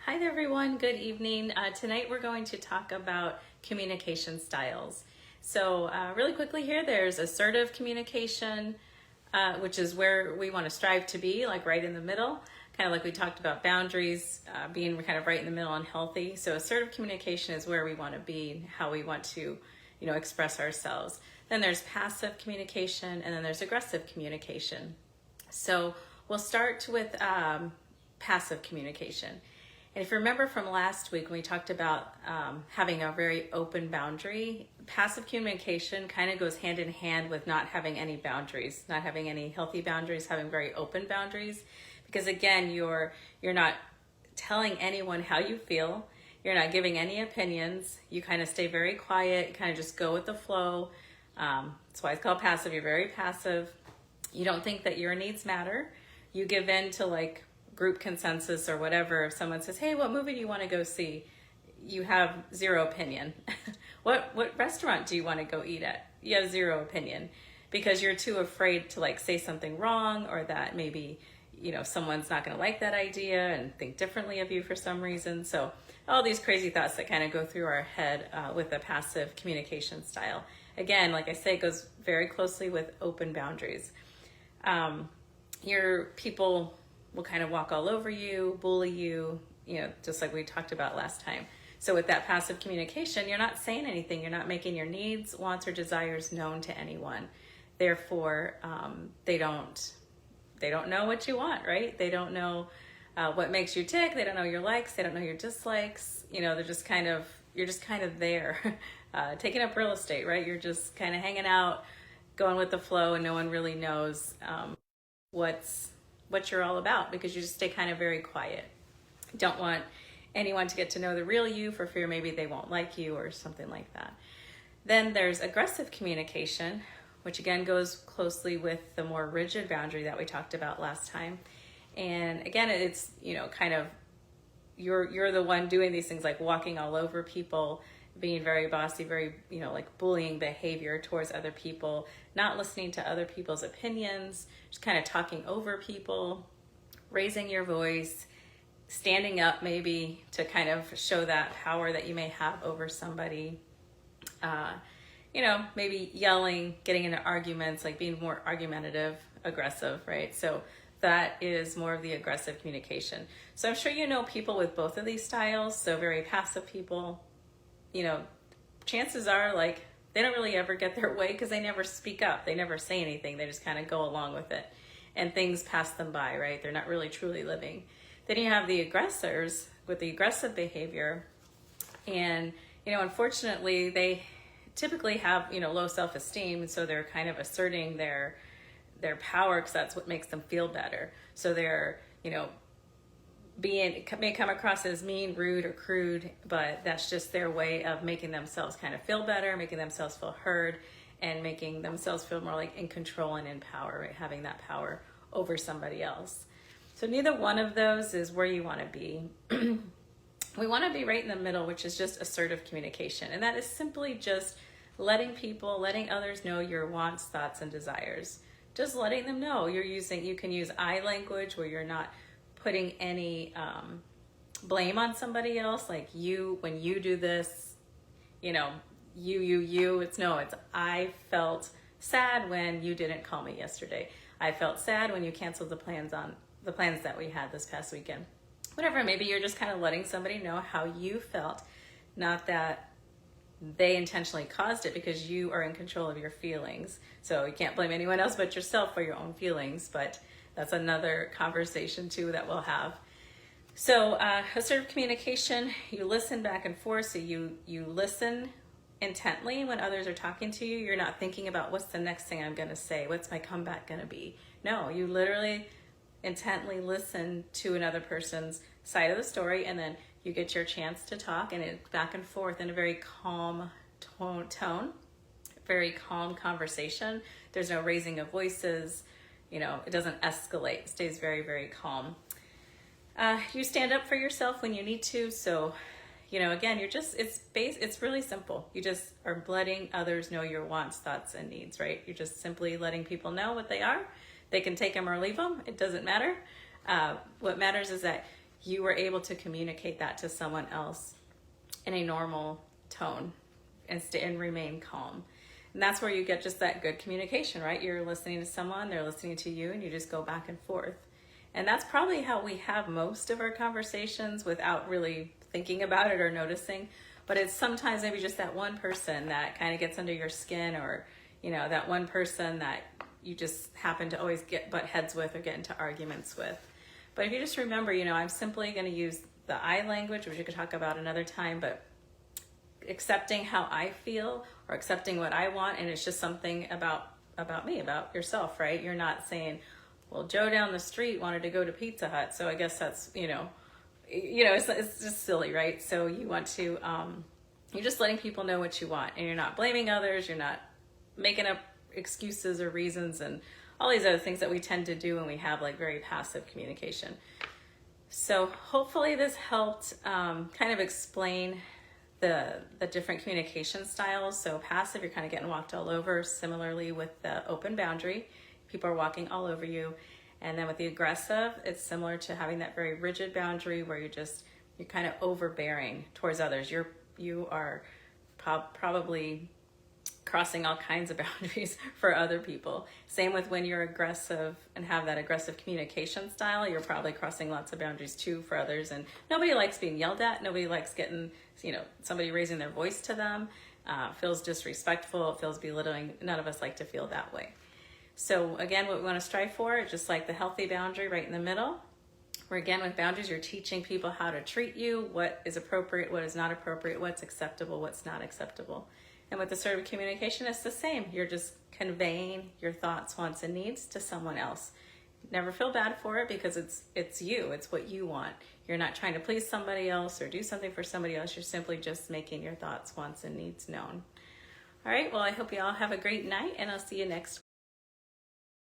Hi there, everyone. Good evening. Tonight we're going to talk about communication styles. So really quickly here, there's assertive communication, which is where we want to strive to be, like right in the middle, kind of like we talked about boundaries, being kind of right in the middle and healthy. So assertive communication is where we want to be, how we want to, express ourselves. Then there's passive communication, and then there's aggressive communication. So we'll start with passive communication. And if you remember from last week when we talked about having a very open boundary, passive communication kind of goes hand in hand with not having any boundaries, not having any healthy boundaries, having very open boundaries. Because again, you're not telling anyone how you feel. You're not giving any opinions. You kind of stay very quiet, kind of just go with the flow. That's why it's called passive. You're very passive. You don't think that your needs matter. You give in to like group consensus or whatever. If someone says, hey, what movie do you want to go see? You have zero opinion. What restaurant do you want to go eat at? You have zero opinion because you're too afraid to like say something wrong, or that maybe, someone's not going to like that idea and think differently of you for some reason. So all these crazy thoughts that kind of go through our head with a passive communication style. Again, like I say, it goes very closely with open boundaries. Your people will kind of walk all over you, bully you, just like we talked about last time. So with that passive communication, you're not saying anything. You're not making your needs, wants, or desires known to anyone. Therefore, they don't know what you want, right? They don't know what makes you tick. They don't know your likes. They don't know your dislikes. They're just you're just kind of there, taking up real estate, right? You're just kind of hanging out, going with the flow, and no one really knows what you're all about, because you just stay kind of very quiet. Don't want anyone to get to know the real you for fear maybe they won't like you or something like that. Then there's aggressive communication, which again goes closely with the more rigid boundary that we talked about last time. And again, it's, kind of you're the one doing these things, like walking all over people, being very bossy, very, like bullying behavior towards other people, not listening to other people's opinions, just kind of talking over people, raising your voice, standing up maybe to kind of show that power that you may have over somebody, maybe yelling, getting into arguments, like being more argumentative, aggressive, right? So that is more of the aggressive communication. So I'm sure people with both of these styles. So very passive people, chances are like they don't really ever get their way because they never speak up. They never say anything. They just kind of go along with it and things pass them by, right? They're not really truly living. Then you have the aggressors with the aggressive behavior. And, unfortunately, they typically have, low self-esteem. So they're kind of asserting their power because that's what makes them feel better. So they're, may come across as mean, rude, or crude, but that's just their way of making themselves kind of feel better, making themselves feel heard, and making themselves feel more like in control and in power, right? Having that power over somebody else. So neither one of those is where you want to be. We want to be right in the middle, which is just assertive communication. And that is simply just letting others know your wants, thoughts, and desires. Just letting them know you can use I language where you're not putting any blame on somebody else, like when you do this, it's I felt sad when you didn't call me yesterday. I felt sad when you canceled the plans that we had this past weekend. Whatever, maybe you're just kind of letting somebody know how you felt, not that they intentionally caused it, because you are in control of your feelings. So you can't blame anyone else but yourself for your own feelings, but that's another conversation too that we'll have. So assertive communication, you listen back and forth. So you listen intently when others are talking to you. You're not thinking about what's the next thing I'm going to say, what's my comeback going to be. No, you literally intently listen to another person's side of the story, and then you get your chance to talk, and it's back and forth in a very calm tone, very calm conversation. There's no raising of voices. It doesn't escalate. It stays very, very calm. You stand up for yourself when you need to. So, again, it's really simple. You just are letting others know your wants, thoughts, and needs, right? You're just simply letting people know what they are. They can take them or leave them. It doesn't matter. What matters is that you were able to communicate that to someone else in a normal tone and remain calm. And that's where you get just that good communication, right? You're listening to someone, they're listening to you, and you just go back and forth. And that's probably how we have most of our conversations without really thinking about it or noticing. But it's sometimes maybe just that one person that kind of gets under your skin, or, you know, that one person that you just happen to always butt heads with or get into arguments with. But if you just remember, you know, I'm simply going to use the I language, which you could talk about another time, but accepting how I feel or accepting what I want, and it's just something about me, about yourself, right? You're not saying, well, Joe down the street wanted to go to Pizza Hut, so I guess that's, it's just silly, right? So you want to, you're just letting people know what you want, and you're not blaming others, you're not making up excuses or reasons and all these other things that we tend to do when we have like very passive communication. So hopefully this helped kind of explain the different communication styles. So passive, you're kind of getting walked all over. Similarly with the open boundary, people are walking all over you. And then with the aggressive, it's similar to having that very rigid boundary where you're kind of overbearing towards others. You are probably crossing all kinds of boundaries for other people. Same with when you're aggressive and have that aggressive communication style, you're probably crossing lots of boundaries too for others. And nobody likes being yelled at. Nobody likes getting, somebody raising their voice to them. Feels disrespectful, it feels belittling. None of us like to feel that way. So again, what we want to strive for, just like the healthy boundary right in the middle, where again with boundaries, you're teaching people how to treat you, what is appropriate, what is not appropriate, what's acceptable, what's not acceptable. And with assertive communication, it's the same. You're just conveying your thoughts, wants, and needs to someone else. Never feel bad for it because it's you. It's what you want. You're not trying to please somebody else or do something for somebody else. You're simply just making your thoughts, wants, and needs known. All right, well, I hope you all have a great night, and I'll see you next week.